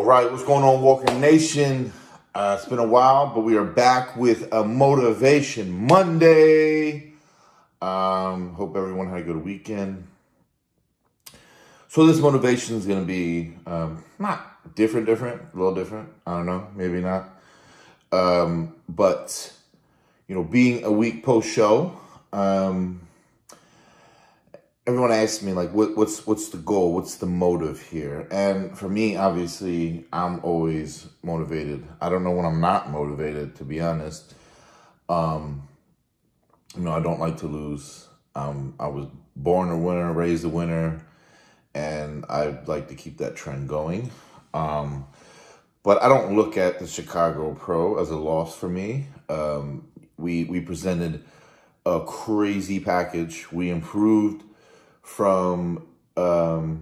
All right, what's going on, Walker Nation? It's been a while, but we are back with a Motivation Monday. Hope everyone had a good weekend. So this motivation is going to be not different, a little different. I don't know, maybe not. But, you know, being a week post-show, everyone asks me, like, what's the goal? What's the motive here? And for me, obviously, I'm always motivated. I don't know when I'm not motivated, to be honest. I don't like to lose. I was born a winner, raised a winner, and I'd like to keep that trend going. But I don't look at the Chicago Pro as a loss for me. We presented a crazy package. We improved from North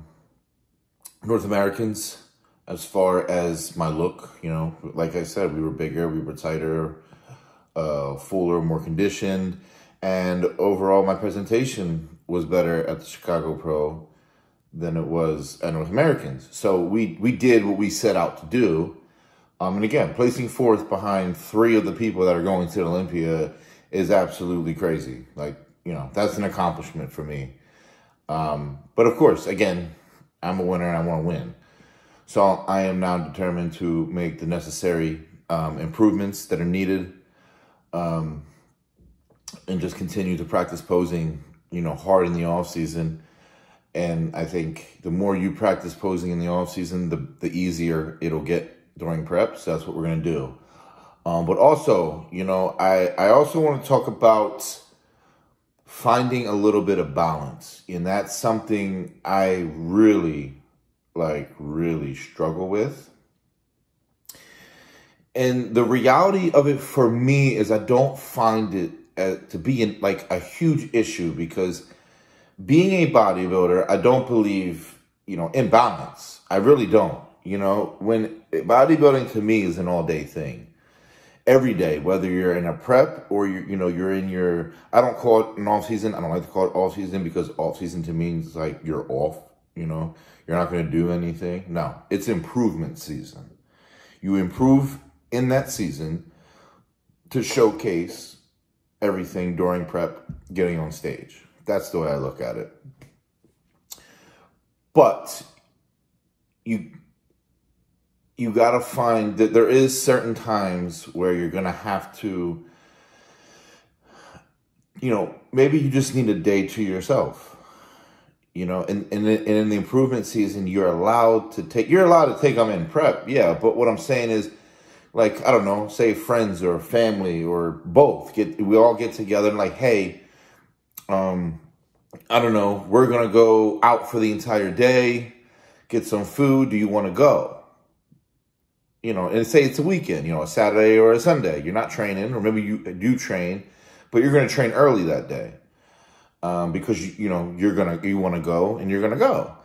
Americans as far as my look. You know, like I said, we were bigger, we were tighter, fuller, more conditioned, and overall my presentation was better at the Chicago Pro than it was at North Americans. So we did what we set out to do. And again, placing fourth behind three of the people that are going to Olympia is absolutely crazy. Like, you know, that's an accomplishment for me. But of course, again, I'm a winner and I want to win. So I am now determined to make the necessary improvements that are needed, and just continue to practice posing, you know, hard in the off season. And I think the more you practice posing in the off season, the easier it'll get during prep. So that's what we're going to do. But also, you know, I also want to talk about finding a little bit of balance. And that's something I really struggle with. And the reality of it for me is I don't find it to be like a huge issue, because being a bodybuilder, I don't believe, you know, in balance. I really don't. You know, when bodybuilding to me is an all-day thing. Every day, whether you're in a prep or you're in your, I don't call it an off season. I don't like to call it off season, because off season to me is like you're off, you know, you're not going to do anything. No, it's improvement season. You improve in that season to showcase everything during prep, getting on stage. That's the way I look at it. But you got to find that there is certain times where you're going to have to, you know, maybe you just need a day to yourself, you know, and in the improvement season, you're allowed to take them in prep. Yeah. But what I'm saying is, like, I don't know, say friends or family or both we all get together and like, hey, I don't know, we're going to go out for the entire day, get some food. Do you want to go? You know, and say it's a weekend, you know, a Saturday or a Sunday. You're not training, or maybe you do train, but you're going to train early that day, because, you know, you want to go and you're going to go.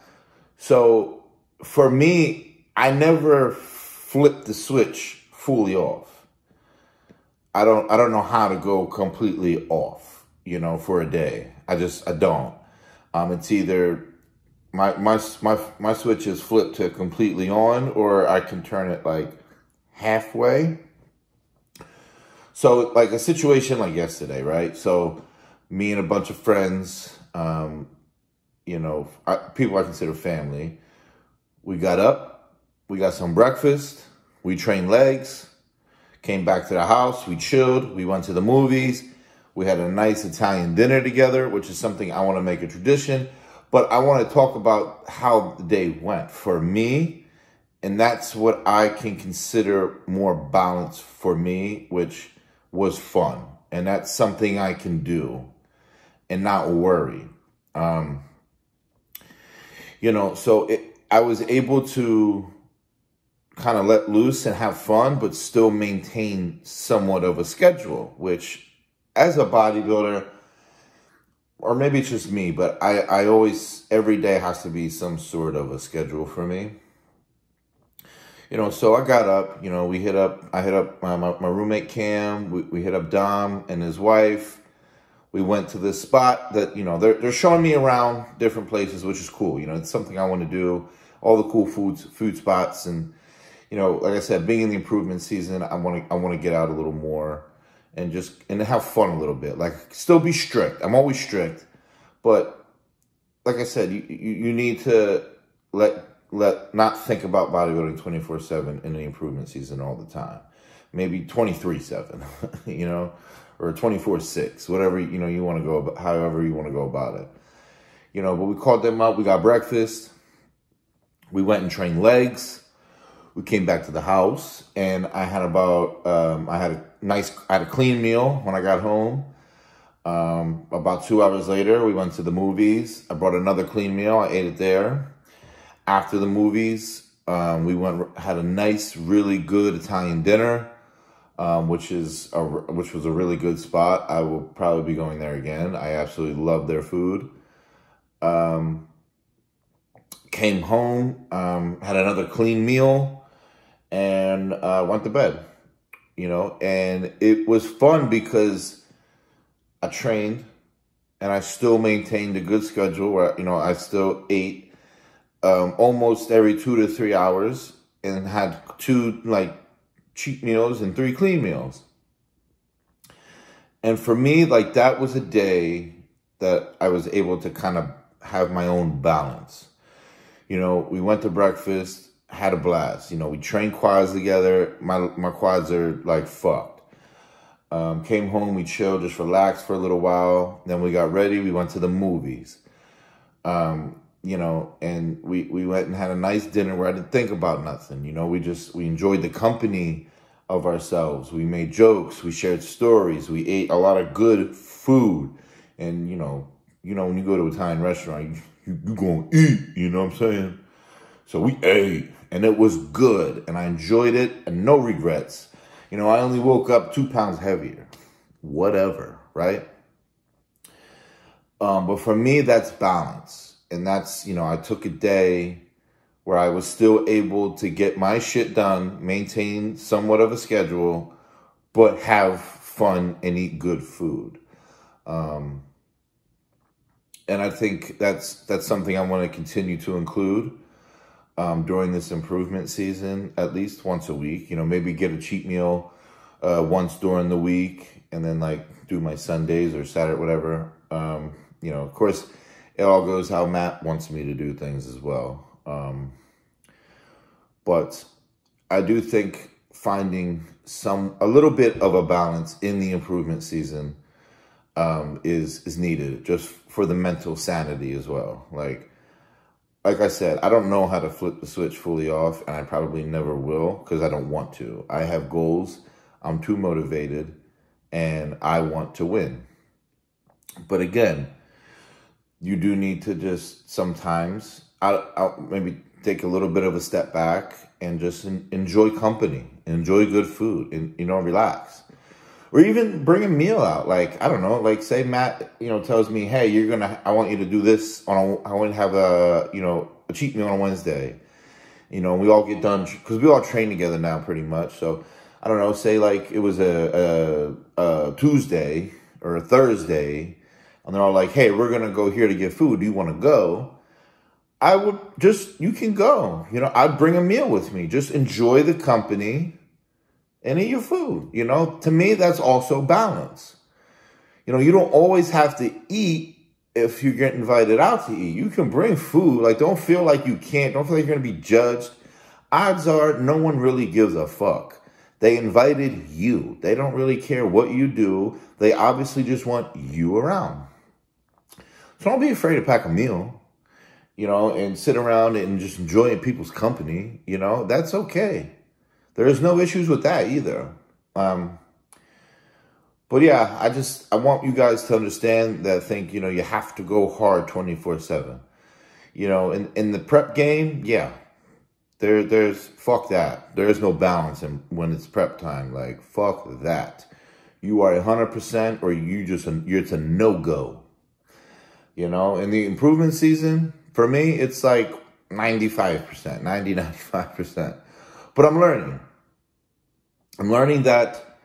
So for me, I never flip the switch fully off. I don't know how to go completely off, you know, for a day. I don't. It's either my switch is flipped to completely on, or I can turn it like halfway. So like a situation like yesterday, right? So me and a bunch of friends, you know, people I consider family, we got up, we got some breakfast, we trained legs, came back to the house, we chilled, we went to the movies, we had a nice Italian dinner together, which is something I want to make a tradition. But I want to talk about how the day went for me, and that's what I can consider more balanced for me, which was fun. And that's something I can do and not worry. You know, so I was able to kind of let loose and have fun, but still maintain somewhat of a schedule, which as a bodybuilder, or maybe it's just me, but I always, every day has to be some sort of a schedule for me. You know, so I got up, you know, I hit up my roommate Cam, we hit up Dom and his wife. We went to this spot that, you know, they're showing me around different places, which is cool. You know, it's something I want to do, all the cool food spots. And you know, like I said, being in the improvement season, I want to get out a little more and have fun a little bit. Like, still be strict. I'm always strict, but like I said, you need to not think about bodybuilding 24/7 in the improvement season all the time. Maybe 23/7, you know, or 24/6, whatever, you know, you want to go about, however you want to go about it. You know, but we called them up. We got breakfast. We went and trained legs. We came back to the house, and I had a clean meal when I got home. About 2 hours later, we went to the movies. I brought another clean meal. I ate it there. After the movies, had a nice, really good Italian dinner, which was a really good spot. I will probably be going there again. I absolutely love their food. Came home, had another clean meal, and went to bed, you know, and it was fun because I trained and I still maintained a good schedule where, you know, I still ate almost every 2 to 3 hours and had 2 like cheat meals and 3 clean meals. And for me, like, that was a day that I was able to kind of have my own balance. You know, we went to breakfast, had a blast. You know, we trained quads together. My quads are like fucked. Came home, we chilled, just relaxed for a little while. Then we got ready. We went to the movies. You know, and we went and had a nice dinner where I didn't think about nothing. You know, we enjoyed the company of ourselves. We made jokes. We shared stories. We ate a lot of good food. And, you know, when you go to an Italian restaurant, you gonna eat, you know what I'm saying? So we ate, and it was good, and I enjoyed it, and no regrets. You know, I only woke up 2 pounds heavier. Whatever, right? But for me, that's balance. And that's, you know, I took a day where I was still able to get my shit done, maintain somewhat of a schedule, but have fun and eat good food. And I think that's something I want to continue to include during this improvement season, at least once a week. You know, maybe get a cheat meal once during the week, and then like do my Sundays or Saturday, whatever. You know, of course, it all goes how Matt wants me to do things as well. But I do think finding a little bit of a balance in the improvement season is needed, just for the mental sanity as well. Like I said, I don't know how to flip the switch fully off, and I probably never will because I don't want to. I have goals. I'm too motivated, and I want to win. But again, you do need to just sometimes, I'll maybe take a little bit of a step back and just enjoy company, enjoy good food, and, you know, relax. Or even bring a meal out. Like, I don't know, like say Matt, you know, tells me, hey, I want you to do this I want to have a cheat meal on Wednesday. You know, we all get done, because we all train together now pretty much. So, I don't know, say like it was a Tuesday or a Thursday, and they're all like, hey, we're going to go here to get food. Do you want to go? I would you can go. You know, I'd bring a meal with me. Just enjoy the company and eat your food. You know, to me, that's also balance. You know, you don't always have to eat if you get invited out to eat. You can bring food. Like, don't feel like you can't. Don't feel like you're going to be judged. Odds are no one really gives a fuck. They invited you. They don't really care what you do. They obviously just want you around. So don't be afraid to pack a meal, you know, and sit around and just enjoy people's company. You know, that's okay. There's no issues with that either. But yeah, I want you guys to understand that I think, you know, you have to go hard 24/7. You know, in the prep game, yeah, there's fuck that. There is no balance when it's prep time. Like, fuck that. You are 100% or it's a no-go. You know, in the improvement season, for me, it's like 95%, 95%. But I'm learning. I'm learning that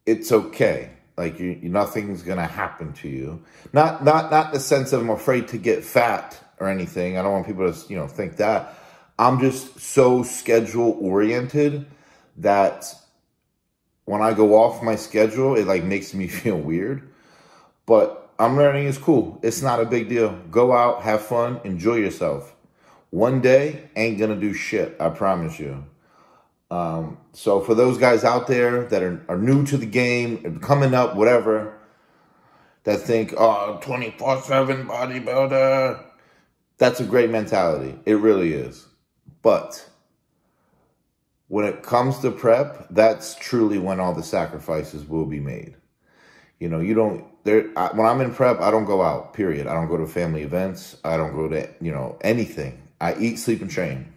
it's okay. Like, nothing's going to happen to you. Not the sense of I'm afraid to get fat or anything. I don't want people to, you know, think that. I'm just so schedule oriented that when I go off my schedule, it like makes me feel weird. But I'm learning it's cool. It's not a big deal. Go out, have fun, enjoy yourself. One day ain't gonna do shit, I promise you. So for those guys out there that are new to the game, coming up, whatever, that think, oh, 24/7 bodybuilder, that's a great mentality. It really is. But when it comes to prep, that's truly when all the sacrifices will be made. You know, you don't, when I'm in prep, I don't go out, period. I don't go to family events. I don't go to, anything. I eat, sleep, and train.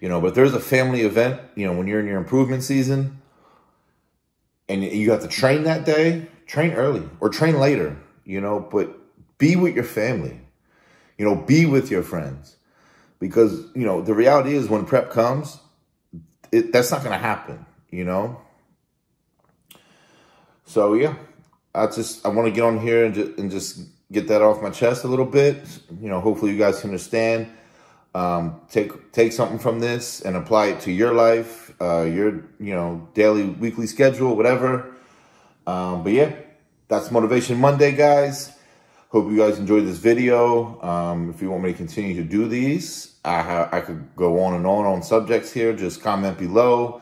But if there's a family event, when you're in your improvement season and you have to train that day, train early or train later, but be with your family, be with your friends. Because, the reality is when prep comes, that's not going to happen, So, yeah, I want to get on here and just get that off my chest a little bit. Hopefully you guys can understand. Take something from this and apply it to your life, your, daily, weekly schedule, whatever. But yeah, that's Motivation Monday, guys. Hope you guys enjoyed this video. If you want me to continue to do these, I could go on and on subjects here. Just comment below.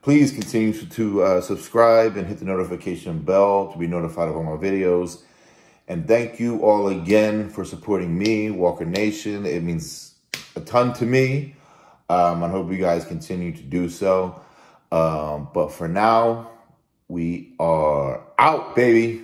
Please continue to subscribe and hit the notification bell to be notified of all my videos. And thank you all again for supporting me, Walker Nation. It means a ton to me. I hope you guys continue to do so. But for now, we are out, baby.